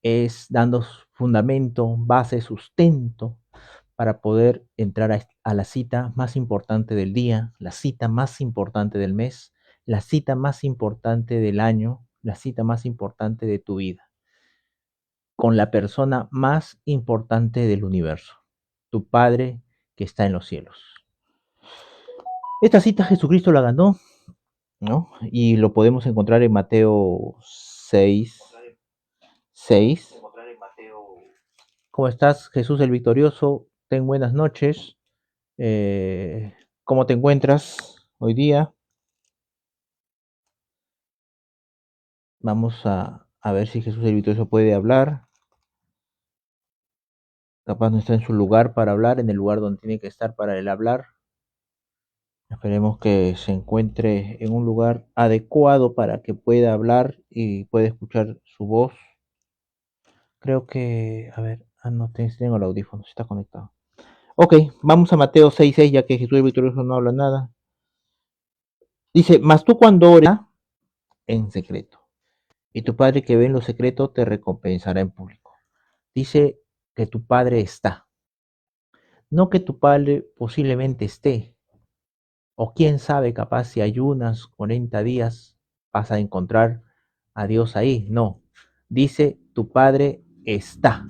es dando fundamento, base, sustento para poder entrar a la cita más importante del día, la cita más importante del mes, la cita más importante del año, la cita más importante de tu vida, con la persona más importante del universo, tu Padre que está en los cielos. Esta cita Jesucristo la ganó, ¿no? Y lo podemos encontrar en Mateo 6, 6. ¿Cómo estás, Jesús el victorioso? Ten buenas noches. ¿Cómo te encuentras hoy día? Vamos a ver si Jesús el victorioso puede hablar. Capaz no está en su lugar para hablar, en el lugar donde tiene que estar para el hablar. Esperemos que se encuentre en un lugar adecuado para que pueda hablar y pueda escuchar su voz. Creo que, a ver, no tengo el audífono, está conectado. Ok, vamos a Mateo 6:6, ya que Jesús el victorioso no habla nada. Dice, mas tú cuando ores en secreto, y tu Padre que ve en lo secreto te recompensará en público. Dice que tu Padre está, no que tu Padre posiblemente esté, o quién sabe, capaz si ayunas 40 días vas a encontrar a Dios ahí. No, dice tu Padre está,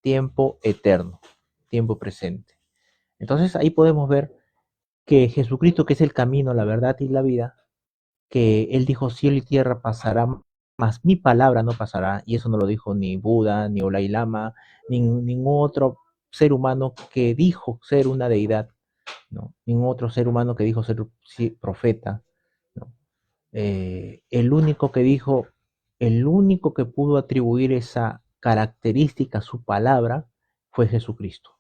tiempo eterno, tiempo presente. Entonces ahí podemos ver que Jesucristo, que es el camino, la verdad y la vida, que Él dijo, cielo y tierra pasará, mas mi palabra no pasará, y eso no lo dijo ni Buda, ni Dalai Lama, ni ningún otro ser humano que dijo ser una deidad, ¿no? Ningún otro ser humano que dijo ser profeta, ¿no? El único que dijo, el único que pudo atribuir esa característica a su palabra fue Jesucristo.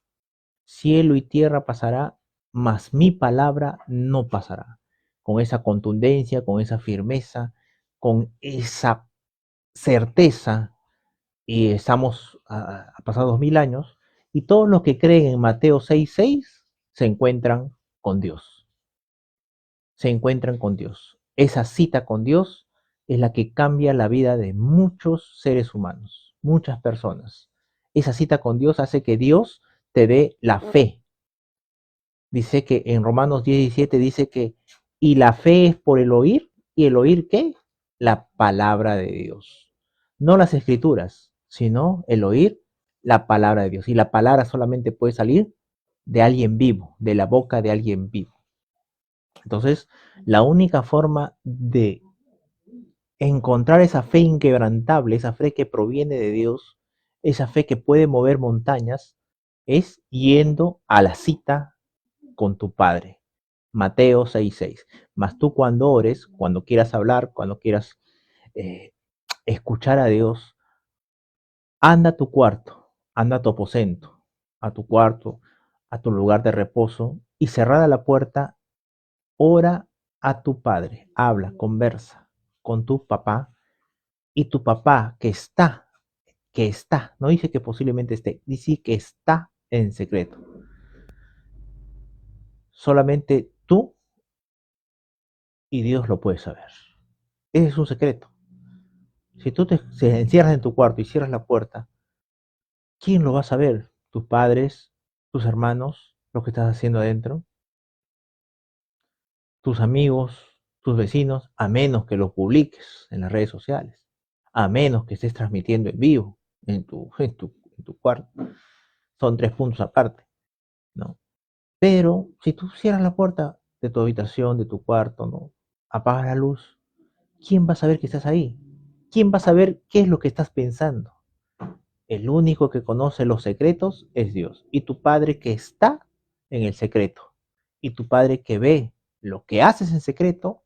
Cielo y tierra pasará, mas mi palabra no pasará. Con esa contundencia, con esa firmeza, con esa certeza, y estamos a pasados 2000 años, y todos los que creen en Mateo 6:6 se encuentran con Dios. Se encuentran con Dios. Esa cita con Dios es la que cambia la vida de muchos seres humanos, muchas personas. Esa cita con Dios hace que Dios te dé la fe. Dice que en Romanos 10:17 dice que, y la fe es por el oír, y el oír ¿qué? La palabra de Dios. No las escrituras, sino el oír la palabra de Dios. Y la palabra solamente puede salir de alguien vivo, de la boca de alguien vivo. Entonces, la única forma de encontrar esa fe inquebrantable, esa fe que proviene de Dios, esa fe que puede mover montañas, es yendo a la cita con tu Padre. Mateo 6:6. Mas tú cuando ores, cuando quieras hablar, cuando quieras eh, escuchar a Dios, anda a tu cuarto, anda a tu aposento, a tu cuarto, a tu lugar de reposo, y cerrada la puerta, ora a tu Padre, habla, conversa con tu papá, y tu papá que está, no dice que posiblemente esté, dice que está en secreto. Solamente tú y Dios lo puedes saber. Ese es un secreto. Si tú se encierras en tu cuarto y cierras la puerta, ¿quién lo va a saber? ¿Tus padres? ¿Tus hermanos? ¿Lo que estás haciendo adentro? ¿Tus amigos? ¿Tus vecinos? A menos que lo publiques en las redes sociales. A menos que estés transmitiendo en vivo en tu cuarto. Son 3 puntos aparte, ¿no? Pero si tú cierras la puerta de tu habitación, de tu cuarto, ¿no? Apagas la luz, ¿quién va a saber que estás ahí? ¿Quién va a saber qué es lo que estás pensando? El único que conoce los secretos es Dios. Y tu Padre que está en el secreto. Y tu Padre que ve lo que haces en secreto,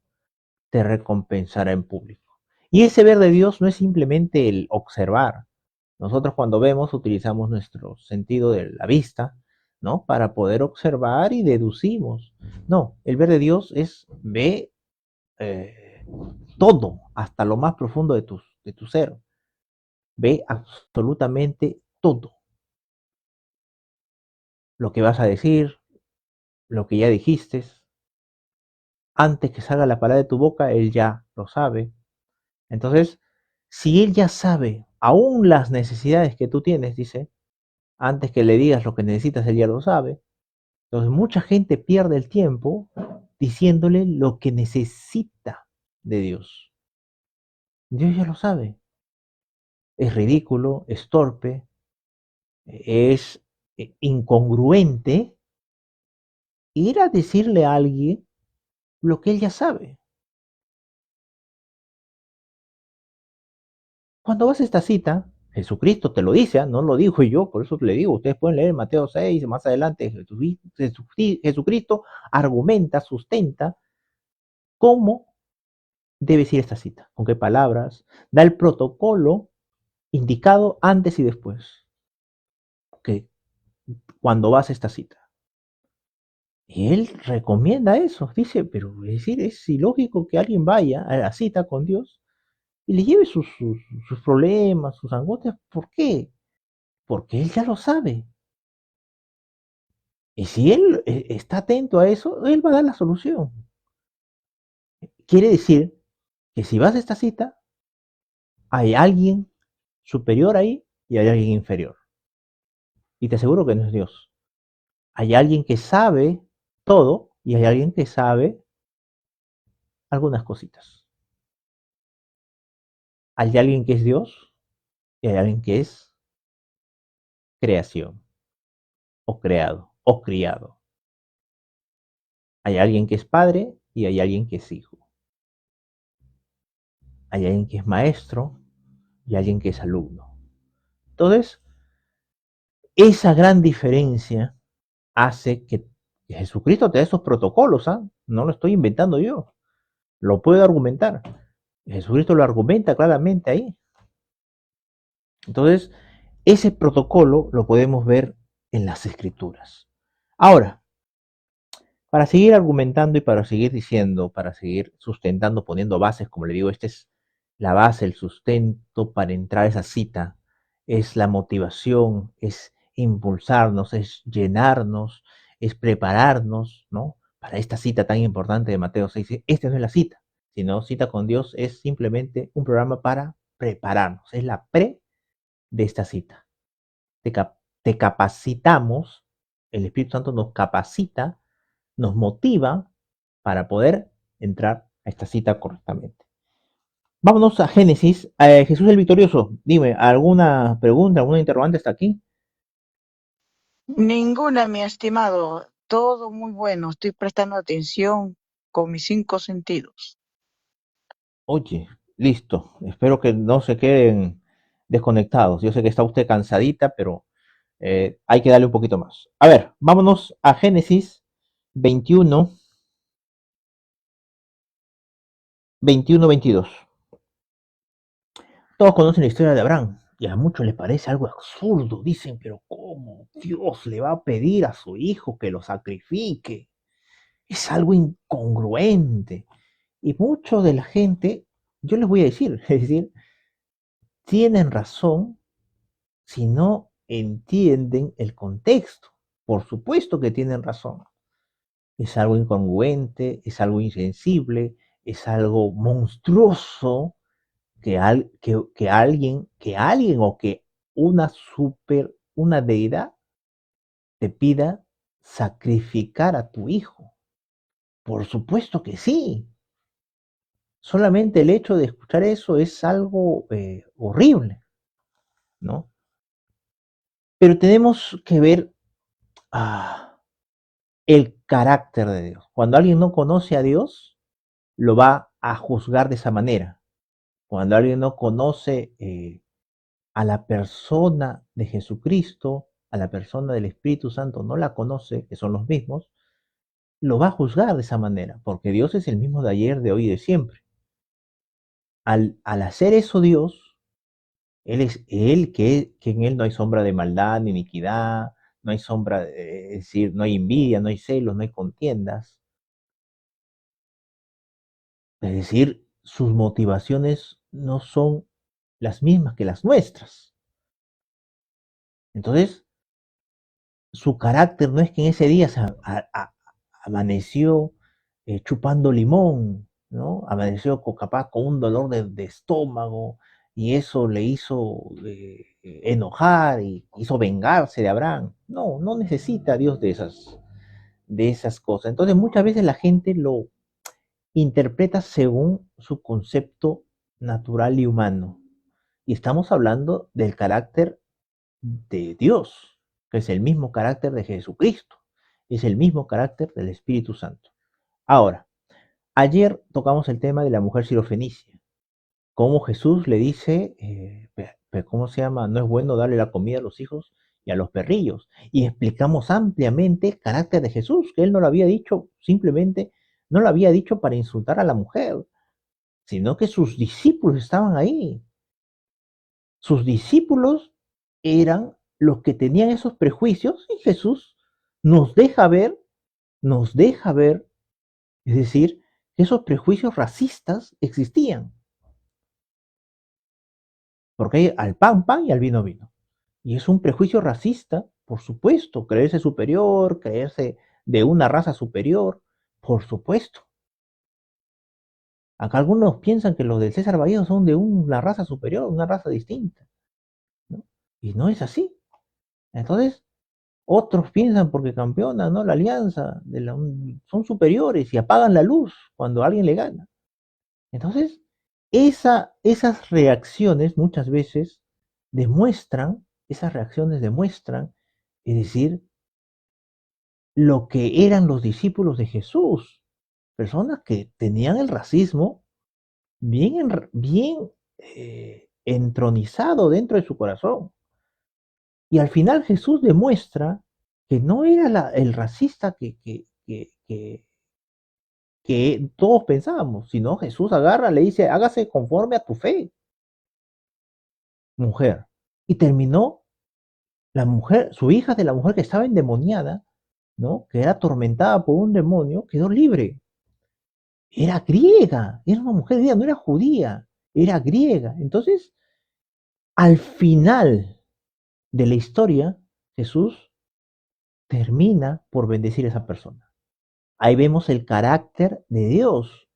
te recompensará en público. Y ese ver de Dios no es simplemente el observar. Nosotros cuando vemos utilizamos nuestro sentido de la vista, ¿no? Para poder observar y deducimos. No, el ver de Dios es ver eh, todo, hasta lo más profundo de tu ser. Ve absolutamente todo. Lo que vas a decir, lo que ya dijiste, antes que salga la palabra de tu boca, Él ya lo sabe. Entonces, Si Él ya sabe aún las necesidades que tú tienes, dice, antes que le digas lo que necesitas, Él ya lo sabe. Entonces mucha gente pierde el tiempo diciéndole lo que necesita de Dios. Dios ya lo sabe. Es ridículo, es torpe, es incongruente ir a decirle a alguien lo que Él ya sabe. Cuando vas a esta cita, Jesucristo te lo dice, ¿eh? No lo digo yo, por eso le digo, ustedes pueden leer Mateo 6, más adelante Jesucristo argumenta, sustenta cómo debe ir esta cita, con qué palabras, da el protocolo indicado antes y después, que cuando vas a esta cita. Y él recomienda eso, dice, pero es decir, es ilógico que alguien vaya a la cita con Dios y le lleve sus problemas, sus angustias. ¿Por qué? Porque él ya lo sabe. Y si él está atento a eso, él va a dar la solución. Quiere decir que si vas a esta cita, hay alguien superior ahí y hay alguien inferior. Y te aseguro que no es Dios. Hay alguien que sabe todo y hay alguien que sabe algunas cositas. Hay alguien que es Dios y hay alguien que es creación o creado o criado. Hay alguien que es padre y hay alguien que es hijo. Hay alguien que es maestro y alguien que es alumno. Entonces, esa gran diferencia hace que Jesucristo te dé esos protocolos, ¿ah? No lo estoy inventando yo, lo puedo argumentar. Jesucristo lo argumenta claramente ahí. Entonces, ese protocolo lo podemos ver en las escrituras. Ahora, para seguir argumentando y para seguir diciendo, para seguir sustentando, poniendo bases, como le digo, esta es la base, el sustento para entrar a esa cita, es la motivación, es impulsarnos, es llenarnos, es prepararnos, ¿no? Para esta cita tan importante de Mateo 6. Esta no es la cita, sino cita con Dios es simplemente un programa para prepararnos, es la pre de esta cita. Te, te capacitamos, el Espíritu Santo nos capacita, nos motiva para poder entrar a esta cita correctamente. Vámonos a Génesis. Jesús el Victorioso, dime, ¿alguna pregunta, alguna interrogante hasta aquí? Ninguna, mi estimado. Todo muy bueno. Estoy prestando atención con mis cinco sentidos. Oye, listo. Espero que no se queden desconectados. Yo sé que está usted cansadita, pero hay que darle un poquito más. A ver, vámonos a Génesis 21, 21, 22. Todos conocen la historia de Abraham y a muchos les parece algo absurdo. Dicen, pero ¿cómo Dios le va a pedir a su hijo que lo sacrifique? Es algo incongruente. Y mucho de la gente, yo les voy a decir, es decir, tienen razón si no entienden el contexto. Por supuesto que tienen razón. Es algo incongruente, es algo insensible, es algo monstruoso que alguien o que una deidad te pida sacrificar a tu hijo. Por supuesto que sí. Solamente el hecho de escuchar eso es algo horrible, ¿no? Pero tenemos que ver el carácter de Dios. Cuando alguien no conoce a Dios, lo va a juzgar de esa manera. Cuando alguien no conoce a la persona de Jesucristo, a la persona del Espíritu Santo, no la conoce, que son los mismos, lo va a juzgar de esa manera, porque Dios es el mismo de ayer, de hoy y de siempre. Al hacer eso Dios, Él es Él que en Él no hay sombra de maldad ni iniquidad, no hay sombra, es decir, no hay envidia, no hay celos, no hay contiendas. Es decir, sus motivaciones no son las mismas que las nuestras. Entonces, su carácter no es que en ese día amaneció chupando limón, ¿no? Amaneció capaz con un dolor de estómago, y eso le hizo enojar y hizo vengarse de Abraham. No, no necesita Dios de esas cosas. Entonces muchas veces la gente lo interpreta según su concepto natural y humano. Y estamos hablando del carácter de Dios, que es el mismo carácter de Jesucristo, es el mismo carácter del Espíritu Santo. Ahora, ayer tocamos el tema de la mujer sirofenicia, cómo Jesús le dice, ¿cómo se llama? No es bueno darle la comida a los hijos y a los perrillos. Y explicamos ampliamente el carácter de Jesús, que él no lo había dicho simplemente, no lo había dicho para insultar a la mujer, sino que sus discípulos estaban ahí. Sus discípulos eran los que tenían esos prejuicios y Jesús nos deja ver, nos deja ver, es decir, que esos prejuicios racistas existían, porque hay al pan pan y al vino vino. Y es un prejuicio racista, por supuesto, creerse superior, creerse de una raza superior, por supuesto. Acá algunos piensan que los del César Vallejo son de una raza superior, una raza distinta, ¿no? Y no es así. Entonces, otros piensan porque campeonan, ¿no? La alianza son superiores y apagan la luz cuando alguien le gana. Entonces, esas reacciones muchas veces demuestran, es decir, lo que eran los discípulos de Jesús, personas que tenían el racismo bien entronizado dentro de su corazón. Y al final Jesús demuestra que no era el racista que todos pensábamos, sino Jesús agarra, le dice, hágase conforme a tu fe, mujer. Y terminó la mujer, su hija de la mujer que estaba endemoniada, ¿no? Que era atormentada por un demonio, quedó libre. Era griega, era una mujer griega, no era judía, era griega. Entonces, al final de la historia, Jesús termina por bendecir a esa persona. Ahí vemos el carácter de Dios.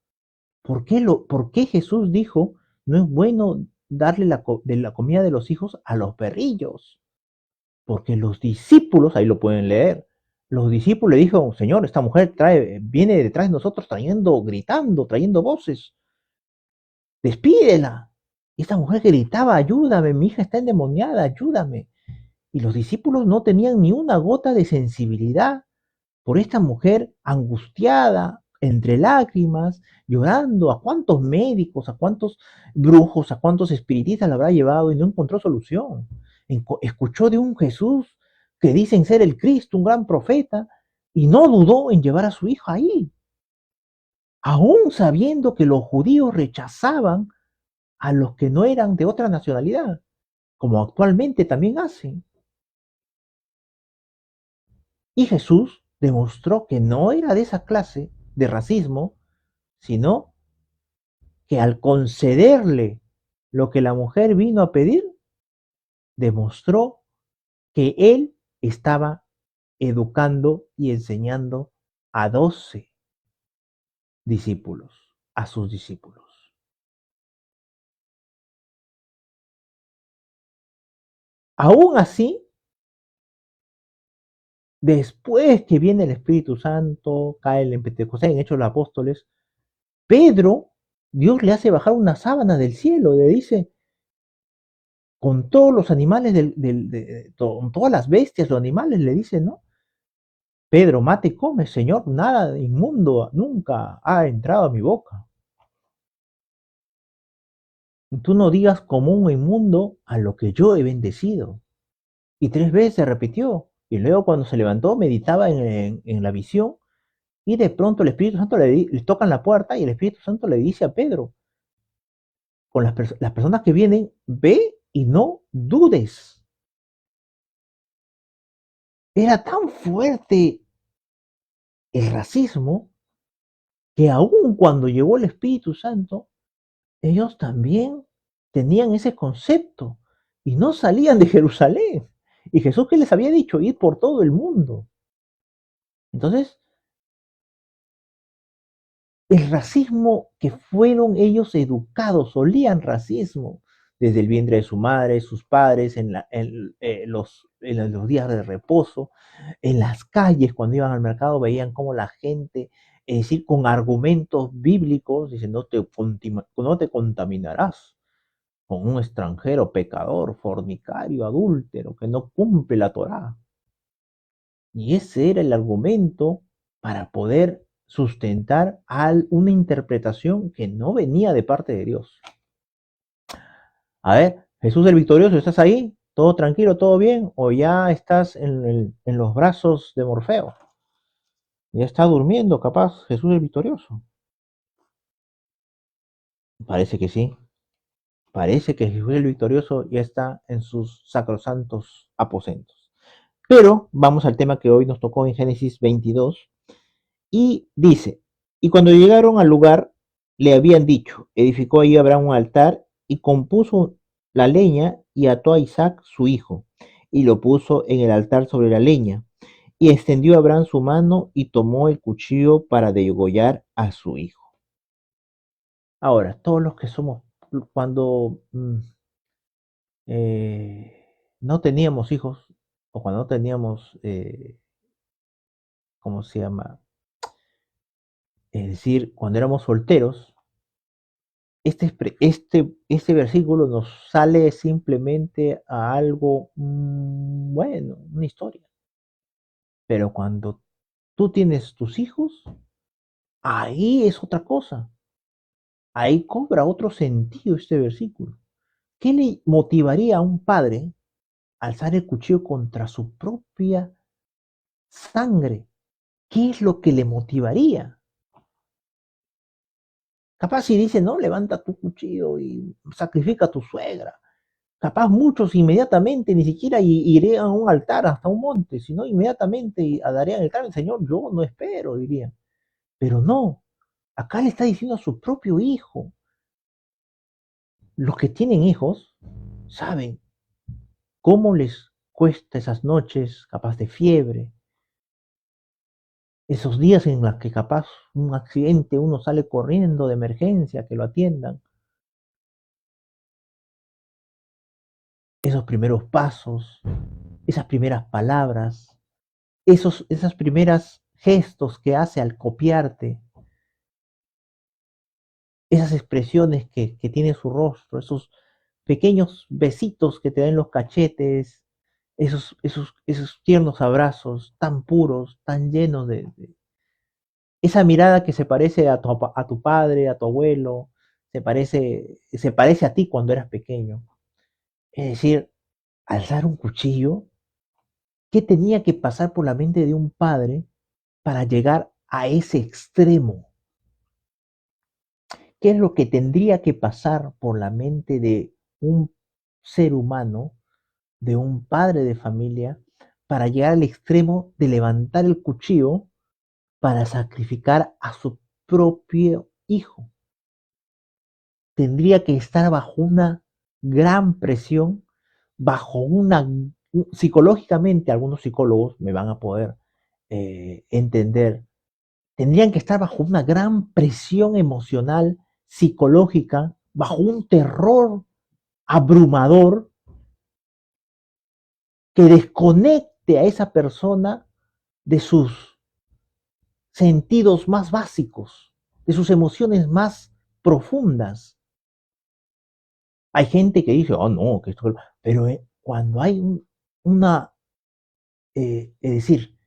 ¿Por qué Jesús dijo, no es bueno darle de la comida de los hijos a los perrillos? Porque los discípulos, ahí lo pueden leer, los discípulos le dijeron, Señor, esta mujer viene detrás de nosotros trayendo, gritando, trayendo voces, despídela. Y esta mujer gritaba, ayúdame, mi hija está endemoniada, ayúdame. Y los discípulos no tenían ni una gota de sensibilidad por esta mujer angustiada, entre lágrimas, llorando. ¿A cuántos médicos, a cuántos brujos, a cuántos espiritistas la habrá llevado y no encontró solución? Escuchó de un Jesús que dicen ser el Cristo, un gran profeta, y no dudó en llevar a su hija ahí, aún sabiendo que los judíos rechazaban a los que no eran de otra nacionalidad, como actualmente también hacen. Y Jesús demostró que no era de esa clase de racismo, sino que al concederle lo que la mujer vino a pedir, demostró que él estaba educando y enseñando a 12 discípulos, a sus discípulos. Aún así, después que viene el Espíritu Santo, cae el Pentecostés, en Hechos de los Apóstoles, Pedro, Dios le hace bajar una sábana del cielo, le dice, con todos los animales, con todas las bestias, los animales, le dice, ¿no? Pedro, mate y come, Señor, nada inmundo nunca ha entrado a mi boca. Tú no digas común o inmundo a lo que yo he bendecido. Y 3 veces se repitió. Y luego cuando se levantó, meditaba en la visión. Y de pronto el Espíritu Santo le tocan la puerta y el Espíritu Santo le dice a Pedro, con las personas que vienen, ve y no dudes. Era tan fuerte el racismo que aun cuando llegó el Espíritu Santo, ellos también tenían ese concepto y no salían de Jerusalén. Y Jesús que les había dicho, ir por todo el mundo. Entonces, el racismo que fueron ellos educados, olían racismo, desde el vientre de su madre, sus padres, en los días de reposo, en las calles, cuando iban al mercado, veían cómo la gente, es decir, con argumentos bíblicos, dice, no te contaminarás con un extranjero pecador, fornicario, adúltero, que no cumple la Torá. Y ese era el argumento para poder sustentar una interpretación que no venía de parte de Dios. A ver, Jesús el victorioso, ¿estás ahí? ¿Todo tranquilo, todo bien? ¿O ya estás en los brazos de Morfeo? Ya está durmiendo, capaz, Jesús el victorioso. Parece que sí. Parece que Jesús el victorioso ya está en sus sacrosantos aposentos. Pero vamos al tema que hoy nos tocó en Génesis 22. Y dice, y cuando llegaron al lugar, le habían dicho, edificó ahí Abraham un altar y compuso la leña y ató a Isaac su hijo, y lo puso en el altar sobre la leña. Y extendió Abraham su mano y tomó el cuchillo para degollar a su hijo. Ahora, todos los que somos, cuando no teníamos hijos, o cuando no teníamos, ¿cómo se llama? Es decir, cuando éramos solteros, este versículo nos sale simplemente a algo, bueno, una historia. Pero cuando tú tienes tus hijos, ahí es otra cosa. Ahí cobra otro sentido este versículo. ¿Qué le motivaría a un padre a alzar el cuchillo contra su propia sangre? ¿Qué es lo que le motivaría? Capaz si dice, no, levanta tu cuchillo y sacrifica a tu suegra. Capaz muchos inmediatamente ni siquiera irían a un altar hasta un monte, sino inmediatamente darían el cargo. Señor, yo no espero, dirían. Pero no, acá le está diciendo a su propio hijo. Los que tienen hijos saben cómo les cuesta esas noches, capaz de fiebre, esos días en los que capaz un accidente uno sale corriendo de emergencia, que lo atiendan, esos primeros pasos, esas primeras palabras, esas primeras gestos que hace al copiarte, esas expresiones que tiene su rostro, esos pequeños besitos que te dan los cachetes, esos tiernos abrazos tan puros, tan llenos esa mirada que se parece a tu padre, a tu abuelo, se parece a ti cuando eras pequeño. Es decir, alzar un cuchillo, ¿qué tenía que pasar por la mente de un padre para llegar a ese extremo? ¿Qué es lo que tendría que pasar por la mente de un ser humano, de un padre de familia, para llegar al extremo de levantar el cuchillo para sacrificar a su propio hijo? Tendría que estar bajo una gran presión, bajo psicológicamente, algunos psicólogos me van a poder entender, tendrían que estar bajo una gran presión emocional, psicológica, bajo un terror abrumador que desconecte a esa persona de sus sentidos más básicos, de sus emociones más profundas. Hay gente que dice, oh no, que esto, pero cuando hay una, es decir,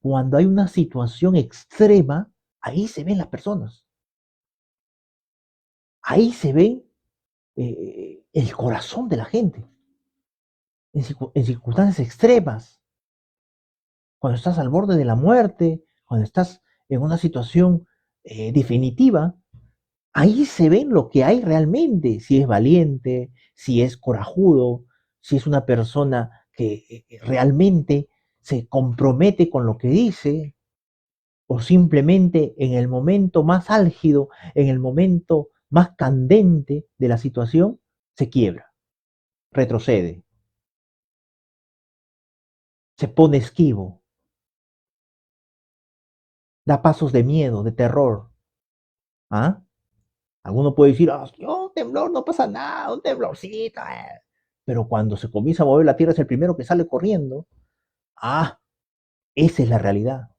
cuando hay una situación extrema, ahí se ven las personas, ahí se ve el corazón de la gente, en circunstancias extremas, cuando estás al borde de la muerte, cuando estás en una situación definitiva, ahí se ven lo que hay realmente, si es valiente, si es corajudo, si es una persona que realmente se compromete con lo que dice, o simplemente en el momento más álgido, en el momento más candente de la situación, se quiebra, retrocede, se pone esquivo, da pasos de miedo, de terror. ¿Ah? Alguno puede decir, un temblor no pasa nada, un temblorcito. Pero cuando se comienza a mover la tierra es el primero que sale corriendo. Ah, esa es la realidad.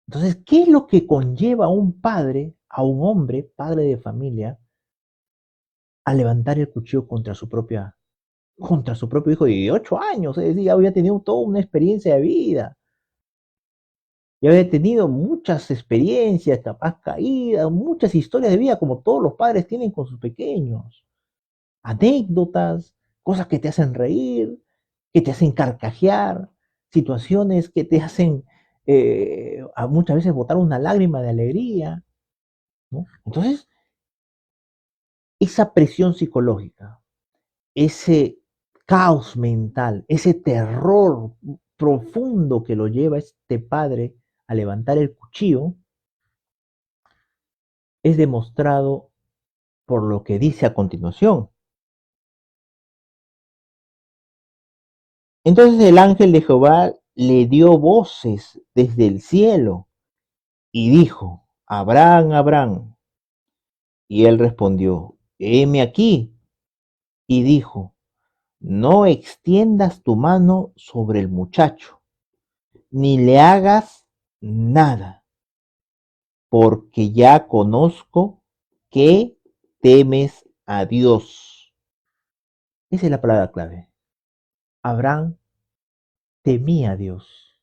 Entonces, ¿qué es lo que conlleva a un padre, a un hombre, padre de familia, a levantar el cuchillo contra su propio hijo de 8 años? Es decir, ya había tenido toda una experiencia de vida. Ya había tenido muchas experiencias, capaz caídas, muchas historias de vida, como todos los padres tienen con sus pequeños. Anécdotas, cosas que te hacen reír, que te hacen carcajear, situaciones que te hacen a muchas veces botar una lágrima de alegría, ¿no? Entonces, esa presión psicológica, ese caos mental, ese terror profundo que lo lleva este padre a levantar el cuchillo, es demostrado por lo que dice a continuación. Entonces el ángel de Jehová le dio voces desde el cielo y dijo, Abraham, Abraham. Y él respondió, heme aquí. Y dijo, no extiendas tu mano sobre el muchacho, ni le hagas nada, porque ya conozco que temes a Dios. Esa es la palabra clave. Abraham temía a Dios,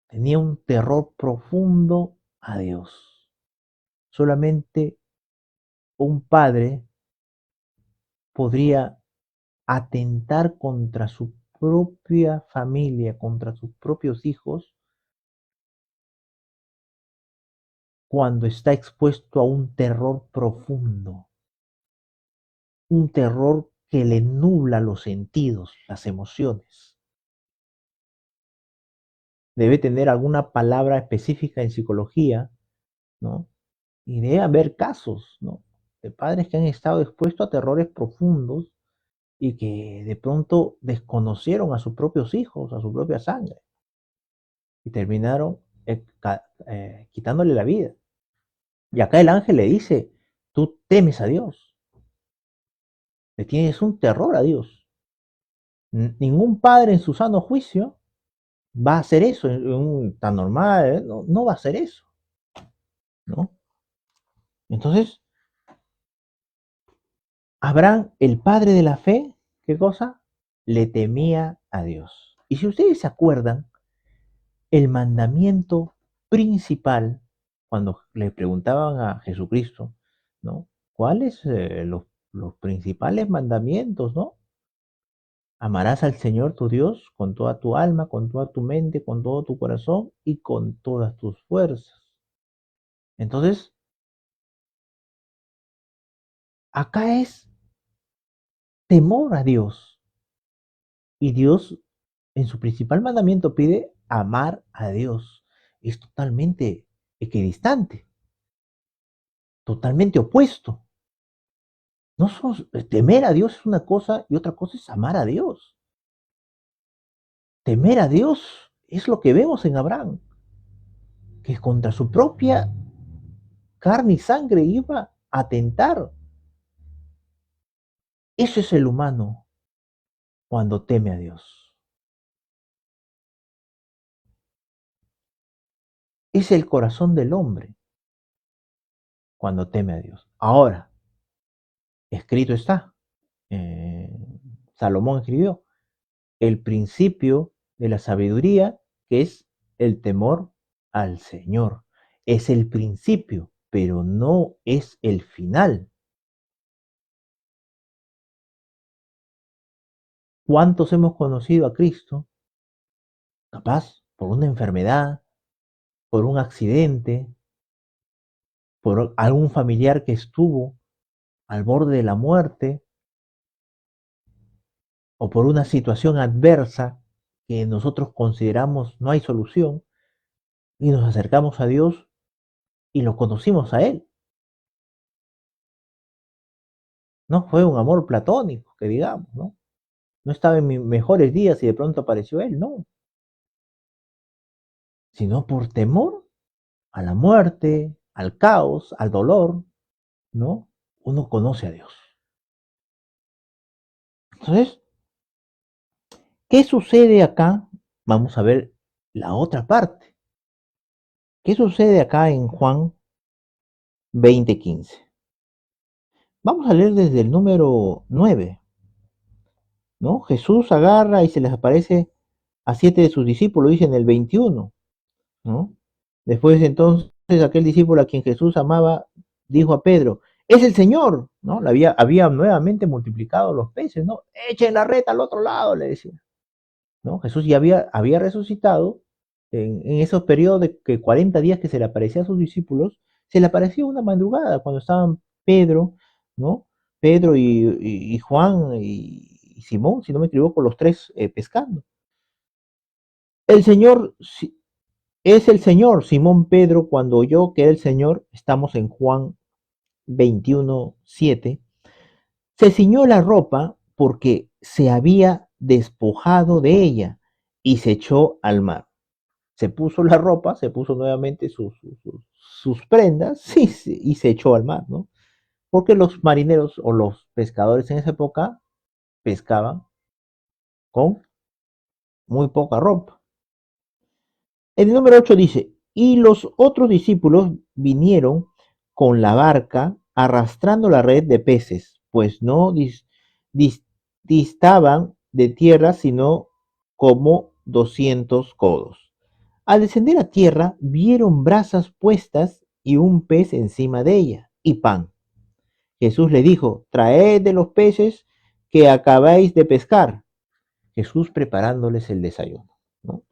tenía un terror profundo a Dios. Solamente un padre podría atentar contra su propia familia, contra sus propios hijos, cuando está expuesto a un terror profundo, un terror que le nubla los sentidos, las emociones. Debe tener alguna palabra específica en psicología, ¿no? Y debe haber casos, ¿no? De padres que han estado expuestos a terrores profundos y que de pronto desconocieron a sus propios hijos, a su propia sangre, y terminaron quitándole la vida. Y acá el ángel le dice, tú temes a Dios, le tienes un terror a Dios. Ningún padre en su sano juicio va a hacer eso, tan normal, no, no va a hacer eso, ¿no? Entonces, Abraham, el padre de la fe, ¿qué cosa? Le temía a Dios. Y si ustedes se acuerdan, el mandamiento principal, cuando le preguntaban a Jesucristo, ¿no? ¿Cuáles los principales mandamientos, ¿no? Amarás al Señor tu Dios con toda tu alma, con toda tu mente, con todo tu corazón y con todas tus fuerzas. Entonces, acá es temor a Dios. Y Dios, en su principal mandamiento, pide amar a Dios. Es totalmente equidistante, totalmente opuesto. No son, temer a Dios es una cosa y otra cosa es amar a Dios. Temer a Dios es lo que vemos en Abraham, que contra su propia carne y sangre iba a atentar. Eso es el humano cuando teme a Dios. Es el corazón del hombre cuando teme a Dios. Ahora, escrito está, eh, Salomón escribió, el principio de la sabiduría, que es el temor al Señor. Es el principio, pero no es el final. ¿Cuántos hemos conocido a Cristo? Capaz por una enfermedad, por un accidente, por algún familiar que estuvo al borde de la muerte o por una situación adversa que nosotros consideramos no hay solución y nos acercamos a Dios y lo conocimos a Él. No fue un amor platónico, que digamos, ¿no? No estaba en mis mejores días y de pronto apareció Él, no. Sino por temor a la muerte, al caos, al dolor. ¿no? Uno conoce a Dios. Entonces, ¿qué sucede acá? Vamos a ver la otra parte. ¿Qué sucede acá en Juan 20:15? Vamos a leer desde el número 9, ¿no? Jesús agarra y se les aparece a 7 de sus discípulos, dice en el 21, ¿no? Después entonces aquel discípulo a quien Jesús amaba dijo a Pedro, es el Señor, ¿no? Había nuevamente multiplicado los peces, ¿no? Echen la red al otro lado, le decía, ¿no? Jesús ya había resucitado en esos periodos de que 40 días que se le aparecía a sus discípulos, se le aparecía una madrugada cuando estaban Pedro, ¿no? Pedro y Juan y Simón, si no me equivoco, los tres pescando. El Señor es el Señor. Simón Pedro, cuando oyó que era el Señor, estamos en Juan 21:7, se ciñó la ropa porque se había despojado de ella y se echó al mar. Se puso la ropa, se puso nuevamente sus prendas sí, sí, y se echó al mar, ¿no? Porque los marineros o los pescadores en esa época pescaban con muy poca ropa. El número 8 dice, y los otros discípulos vinieron con la barca arrastrando la red de peces, pues no dis- distaban de tierra sino como 200 codos. Al descender a tierra, vieron brasas puestas y un pez encima de ella, y pan. Jesús le dijo, traed de los peces que acabáis de pescar. Jesús preparándoles el desayuno, ¿no?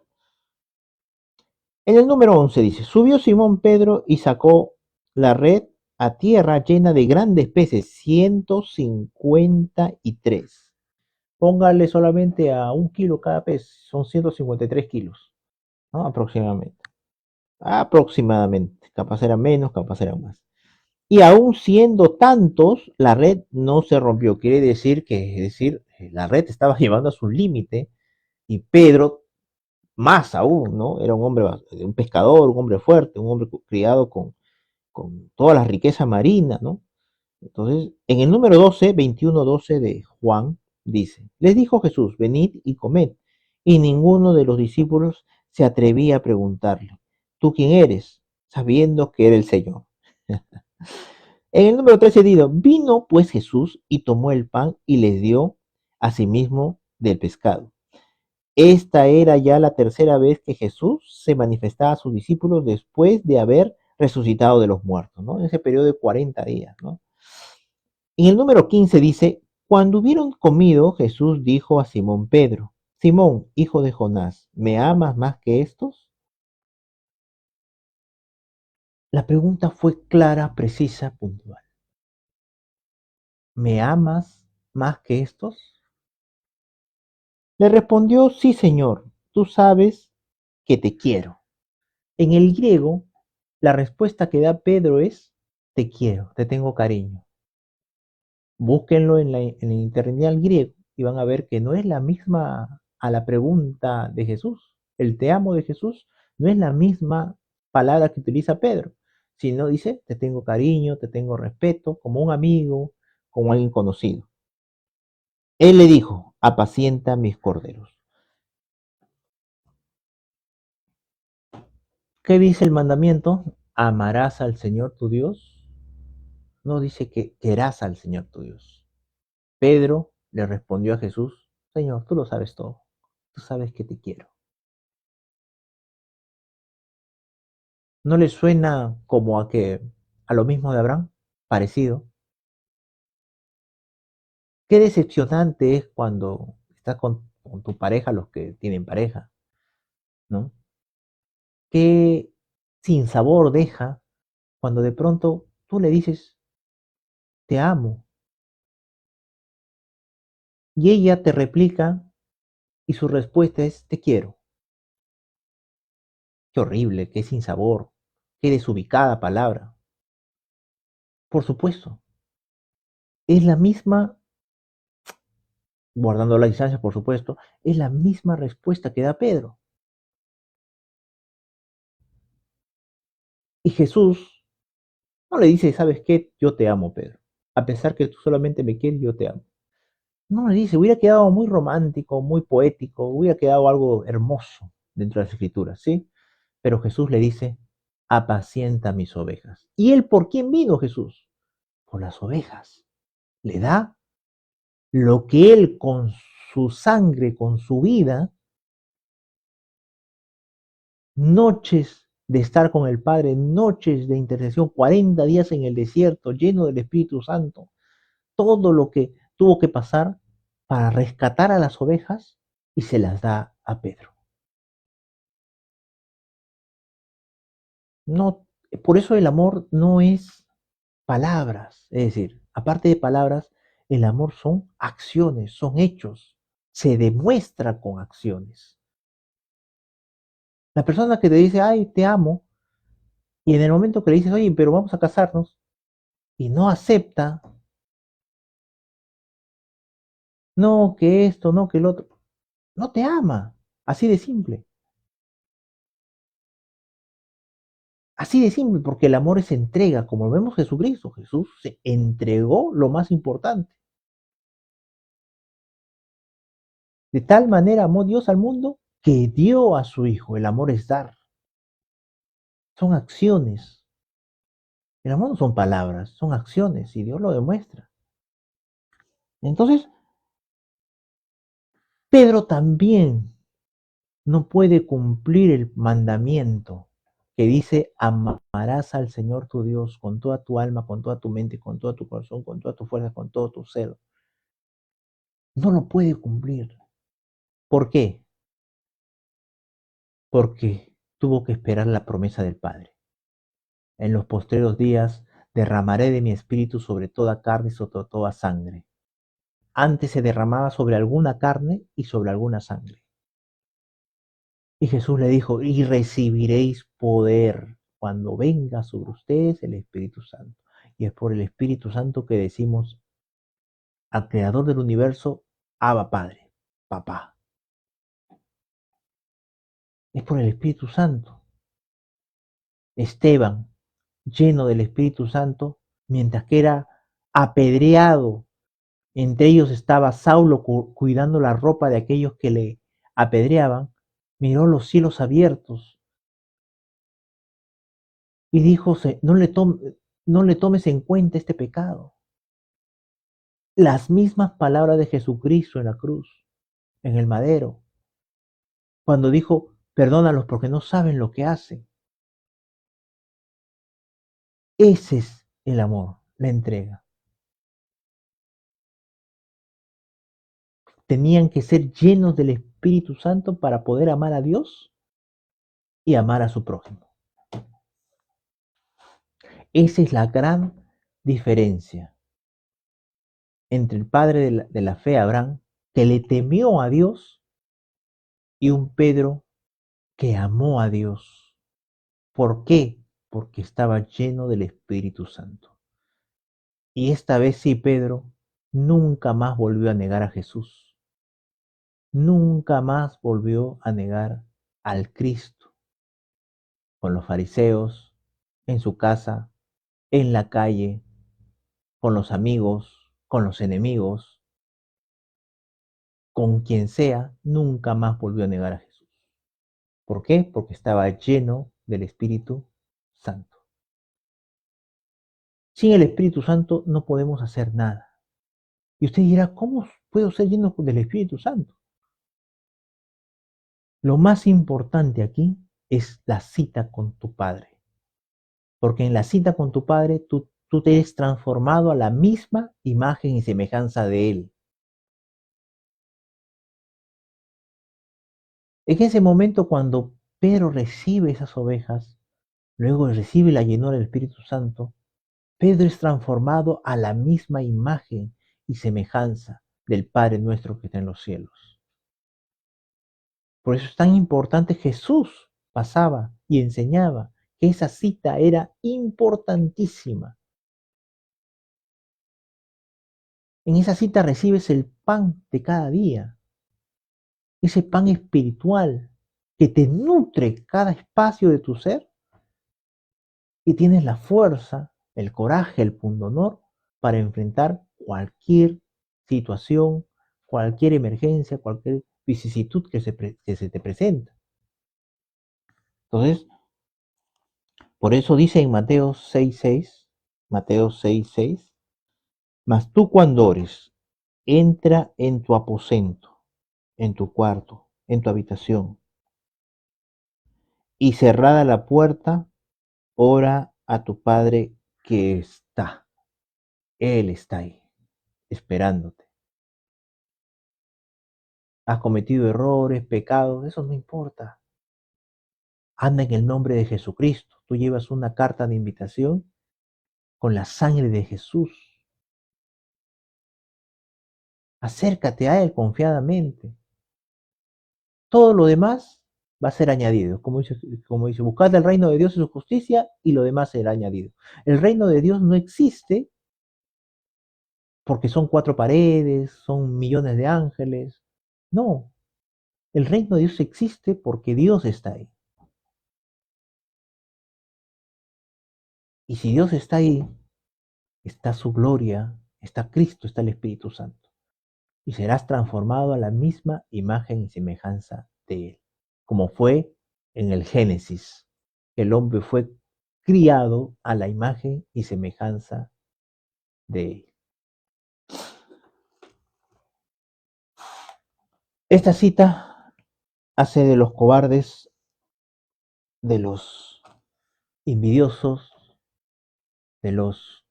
En el número 11 dice, subió Simón Pedro y sacó la red a tierra llena de grandes peces, 153. Póngale solamente a 1 kilo cada pez, son 153 kilos, ¿no? Aproximadamente. Aproximadamente. Capaz era menos, capaz era más. Y aún siendo tantos, la red no se rompió. Quiere decir que, es decir, la red estaba llevando a su límite y Pedro más aún, ¿no? Era un hombre, un pescador, un hombre fuerte, un hombre criado con todas las riquezas marinas, ¿no? Entonces, en el número 12, 21:12 de Juan, dice, les dijo Jesús, venid y comed. Y ninguno de los discípulos se atrevía a preguntarle, ¿tú quién eres? Sabiendo que era el Señor. En el número 13 dice, vino pues Jesús y tomó el pan y les dio a sí mismo del pescado. Esta era ya la tercera vez que Jesús se manifestaba a sus discípulos después de haber resucitado de los muertos, ¿no? En ese periodo de 40 días, ¿no? En el número 15 dice, cuando hubieron comido, Jesús dijo a Simón Pedro, Simón, hijo de Jonás, ¿me amas más que estos? La pregunta fue clara, precisa, puntual. ¿Me amas más que estos? Le respondió, sí, Señor, tú sabes que te quiero. En el griego, la respuesta que da Pedro es, te quiero, te tengo cariño. Búsquenlo en el internet al griego y van a ver que no es la misma a la pregunta de Jesús. El te amo de Jesús no es la misma palabra que utiliza Pedro, sino dice, te tengo cariño, te tengo respeto, como un amigo, como alguien conocido. Él le dijo, apacienta mis corderos. ¿Qué dice el mandamiento? Amarás al Señor tu Dios. No dice que querrás al Señor tu Dios. Pedro le respondió a Jesús, Señor, tú lo sabes todo. Tú sabes que te quiero. ¿No le suena como a lo mismo de Abraham? Parecido. Qué decepcionante es cuando estás con tu pareja, los que tienen pareja, ¿no? Qué sin sabor deja cuando de pronto tú le dices, te amo, y ella te replica y su respuesta es, te quiero. Qué horrible, qué sin sabor, qué desubicada palabra. Por supuesto, es la misma, guardando la distancia, por supuesto, es la misma respuesta que da Pedro. Y Jesús No le dice, ¿sabes qué? Yo te amo, Pedro. A pesar que tú solamente me quieres, yo te amo. No le dice, hubiera quedado muy romántico, muy poético, hubiera quedado algo hermoso dentro de las escrituras, ¿sí? Pero Jesús le dice, apacienta mis ovejas. ¿Y él por quién vino Jesús? Por las ovejas. Le da lo que él con su sangre, con su vida, noches de estar con el Padre, noches de intercesión, 40 días en el desierto, lleno del Espíritu Santo, todo lo que tuvo que pasar para rescatar a las ovejas y se las da a Pedro. No, por eso el amor no es palabras, es decir, aparte de palabras, el amor son acciones, son hechos, se demuestra con acciones. La persona que te dice, ay, te amo, y en el momento que le dices, oye, pero vamos a casarnos, y no acepta, no, que esto, no, que el otro, no te ama, así de simple. Así de simple, porque el amor es entrega, como vemos Jesucristo. Jesús se entregó lo más importante. De tal manera amó Dios al mundo que dio a su Hijo. El amor es dar, son acciones. El amor no son palabras, son acciones y Dios lo demuestra. Entonces, Pedro también no puede cumplir el mandamiento que dice, amarás al Señor tu Dios con toda tu alma, con toda tu mente, con todo tu corazón, con toda tu fuerza, con todo tu ser. No lo puede cumplir. ¿Por qué? Porque tuvo que esperar la promesa del Padre. En los postreros días derramaré de mi espíritu sobre toda carne y sobre toda sangre. Antes se derramaba sobre alguna carne y sobre alguna sangre. Y Jesús le dijo, y recibiréis poder cuando venga sobre ustedes el Espíritu Santo. Y es por el Espíritu Santo que decimos al Creador del universo, Abba Padre, Papá. Es por el Espíritu Santo. Esteban, lleno del Espíritu Santo, mientras que era apedreado. Entre ellos estaba Saulo cuidando la ropa de aquellos que le apedreaban, miró los cielos abiertos y dijo, no le tomes en cuenta este pecado. Las mismas palabras de Jesucristo en la cruz, en el madero, cuando dijo, perdónalos porque no saben lo que hacen. Ese es el amor, la entrega. Tenían que ser llenos del Espíritu Santo para poder amar a Dios y amar a su prójimo. Esa es la gran diferencia entre el padre de la fe, Abraham, que le temió a Dios, y un Pedro que amó a Dios. ¿Por qué? Porque estaba lleno del Espíritu Santo. Y esta vez sí, Pedro nunca más volvió a negar a Jesús. Nunca más volvió a negar al Cristo. Con los fariseos, en su casa, en la calle, con los amigos, con los enemigos, con quien sea, nunca más volvió a negar a Jesús. ¿Por qué? Porque estaba lleno del Espíritu Santo. Sin el Espíritu Santo no podemos hacer nada. Y usted dirá, ¿cómo puedo ser lleno del Espíritu Santo? Lo más importante aquí es la cita con tu Padre. Porque en la cita con tu Padre tú te eres transformado a la misma imagen y semejanza de Él. En ese momento cuando Pedro recibe esas ovejas, luego recibe la llenura del Espíritu Santo, Pedro es transformado a la misma imagen y semejanza del Padre nuestro que está en los cielos. Por eso es tan importante, Jesús pasaba y enseñaba que esa cita era importantísima. En esa cita recibes el pan de cada día, ese pan espiritual que te nutre cada espacio de tu ser y tienes la fuerza el coraje, el pundonor para enfrentar cualquier situación, cualquier emergencia, cualquier vicisitud que se te presenta. Entonces, por eso dice en Mateo 6:6, Mateo 6:6, mas tú cuando ores, entra en tu aposento, en tu cuarto, en tu habitación, y cerrada la puerta, ora a tu Padre que está. Él está ahí, esperándote. Has cometido errores, pecados, eso no importa. Anda en el nombre de Jesucristo. Tú llevas una carta de invitación con la sangre de Jesús. Acércate a Él confiadamente. Todo lo demás va a ser añadido. Como dice, buscad el reino de Dios y su justicia y lo demás será añadido. El reino de Dios no existe porque son cuatro paredes, son millones de ángeles. No, el reino de Dios existe porque Dios está ahí. Y si Dios está ahí, está su gloria, está Cristo, está el Espíritu Santo. Y serás transformado a la misma imagen y semejanza de Él, como fue en el Génesis. El hombre fue criado a la imagen y semejanza de Él. Esta cita hace de los cobardes, de los envidiosos, de los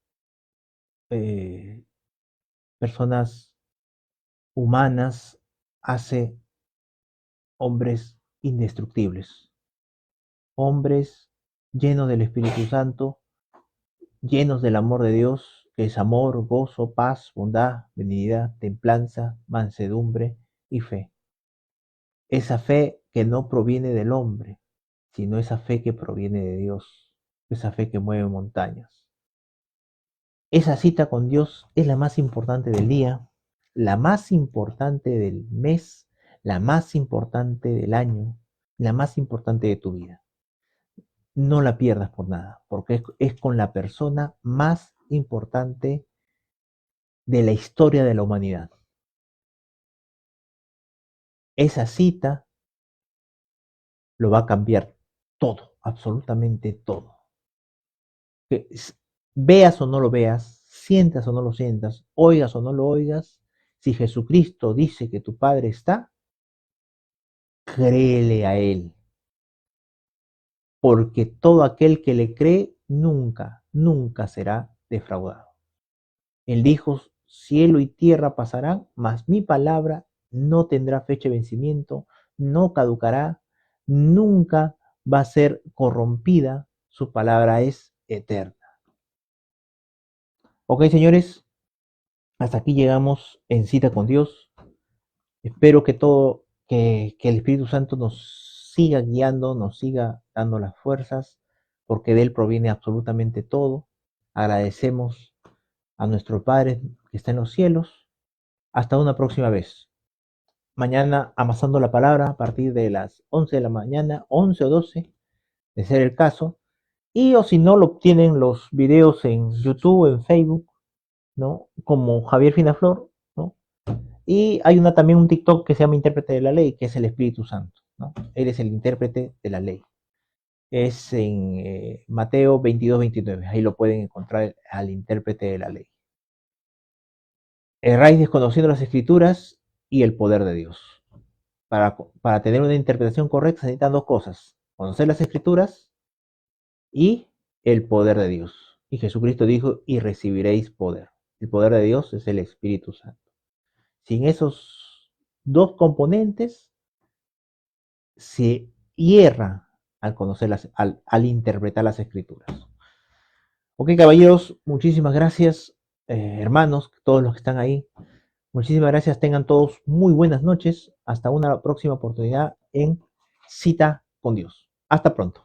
personas humanas, hace hombres indestructibles, hombres llenos del Espíritu Santo, llenos del amor de Dios, que es amor, gozo, paz, bondad, benignidad, templanza, mansedumbre y fe. Esa fe que no proviene del hombre, sino esa fe que proviene de Dios, esa fe que mueve montañas. Esa cita con Dios es la más importante del día, la más importante del mes, la más importante del año, la más importante de tu vida. No la pierdas por nada, porque es con la persona más importante de la historia de la humanidad. Esa cita lo va a cambiar todo, absolutamente todo. Que veas o no lo veas, sientas o no lo sientas, oigas o no lo oigas, si Jesucristo dice que tu Padre está, créele a Él, porque todo aquel que le cree nunca, nunca será defraudado. Él dijo, cielo y tierra pasarán, mas mi palabra no tendrá fecha de vencimiento, no caducará, nunca va a ser corrompida, su palabra es eterna. Ok, señores, hasta aquí llegamos en cita con Dios. Espero que el Espíritu Santo nos siga guiando, nos siga dando las fuerzas, porque de Él proviene absolutamente todo. Agradecemos a nuestro Padre que está en los cielos. Hasta una próxima vez. Mañana amasando la palabra a partir de las 11 de la mañana, 11 o 12, de ser el caso. Y o si no, lo obtienen los videos en YouTube, en Facebook, ¿no? Como Javier Finaflor, ¿no? Y hay también un TikTok que se llama Intérprete de la Ley, que es el Espíritu Santo, ¿no? Él es el intérprete de la ley. Es en Mateo 22-29. Ahí lo pueden encontrar al intérprete de la ley. Erráis desconociendo las escrituras y el poder de Dios. Para tener una interpretación correcta se necesitan dos cosas: conocer las escrituras y el poder de Dios. Y Jesucristo dijo, y recibiréis poder. El poder de Dios es el Espíritu Santo. Sin esos dos componentes se hierra al conocerlas, al interpretar las escrituras. Ok, caballeros, muchísimas gracias, hermanos, todos los que están ahí. Muchísimas gracias, tengan todos muy buenas noches. Hasta una próxima oportunidad en Cita con Dios. Hasta pronto.